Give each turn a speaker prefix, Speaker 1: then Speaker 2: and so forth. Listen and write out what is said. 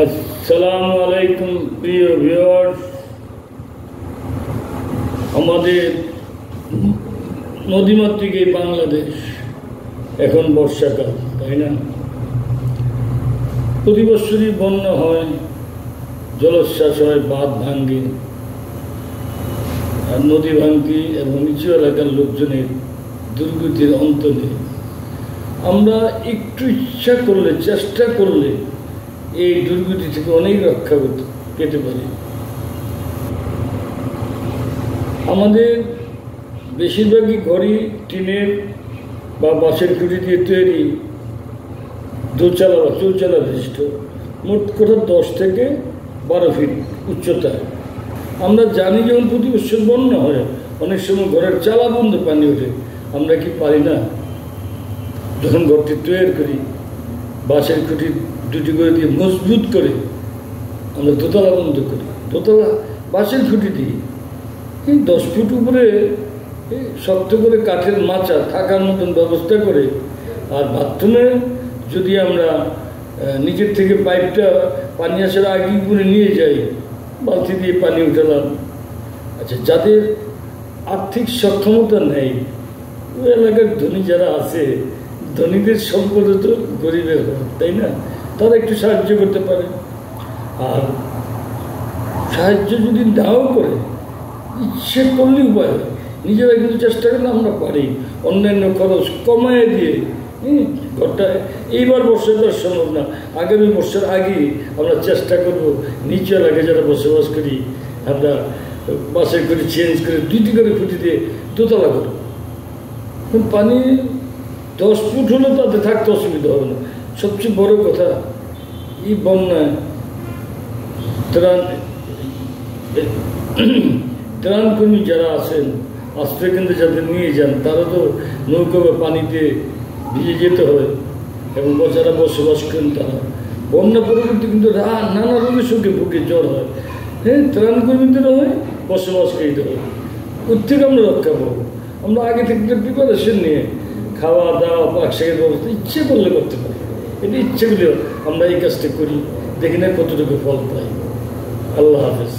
Speaker 1: আসসালামু আলাইকুম প্রিয় ভিউয়ার্স। আমাদের নদীমাতৃক এই বাংলাদেশ, এখন বর্ষাকাল, তাই না? প্রতি বছরই বন্যা হয়, জলোচ্ছ্বাস হয়, বাঁধ ভাঙ্গে, আর নদী ভাঙ্গি এবং নিচু এলাকার লোকজনের দুর্গতির অন্ত নেই। আমরা একটু ইচ্ছা করলে, চেষ্টা করলে এই দুর্গতি থেকে অনেক রক্ষা পেতে পারি। আমাদের বেশিরভাগই ঘরই টিনের বা বাঁশের খুঁটি দিয়ে তৈরি, দোচালা বা চৌচালা বিশিষ্ট, মোট কথা 10 থেকে 12 ফিট উচ্চতায়। আমরা জানি যখন প্রতি বছর বন্যা হয়, অনেক সময় ঘরের চালা বন্ধ পানি ওঠে। আমরা কি পারি না যখন ঘরটি তৈরি করি, বাঁশের খুঁটি দুটি করে দিয়ে মজবুত করে আমরা দোতলা বন্ধ করি, দোতলা বাঁশের খুঁটি দিয়ে 10 ফুট উপরে শক্ত করে কাঠের মাচা থাকার মতন ব্যবস্থা করে, আর বাথরুমে যদি আমরা নিচের থেকে পাইপটা পানি আসার আগে করে নিয়ে যাই, বালতি দিয়ে পানি উঠালাম। আচ্ছা, যাদের আর্থিক সক্ষমতা নেই, ওই এলাকার ধনী যারা আছে, ধনীদের সম্পদ তো গরিবের হয়, তাই না? তারা একটু সাহায্য করতে পারে। আর সাহায্য যদি নাও করে, ইচ্ছে করলে উপায় হয়। নিজেরা কিন্তু চেষ্টা করলে আমরা পারি অন্যান্য খরচ কমায় দিয়ে ঘরটা। এইবার বর্ষার তো সম্ভব না, আগামী বর্ষার আগেই আমরা চেষ্টা করব নিচু এলাকায় যারা বসবাস করি, আমরা বাসের করে চেঞ্জ করে 2টি করে খুঁটি দিয়ে দোতলা করব। পানি 10 ফুট হলে তাতে থাকতে অসুবিধা হবে না। সবচেয়ে বড় কথা, এই বন্যায় ত্রাণকর্মী যারা আছেন, আশ্রয়কেন্দ্রে যাদের নিয়ে যান, তারা তো নৌকা বা পানিতে ভিজে যেতে হয় এবং যারা বসবাস করেন তারা বন্যা পরবর্তী কিন্তু নানা রোগের সঙ্গে ভুগে, জ্বর হয়। ত্রাণকর্মীদেরও হয়, বসবাসকারীদের হয়। ওর থেকে আমরা রক্ষা পাবো। আমরা আগে থেকে প্রিপারেশন নিয়ে খাওয়া দাওয়া, পাকশাকের ব্যবস্থা ইচ্ছে করলে করতে পারি। এটা ইচ্ছে করলেও আমরা এই কাজটা করি, দেখি না কতটুকু ফল পাই। আল্লাহ হাফেজ।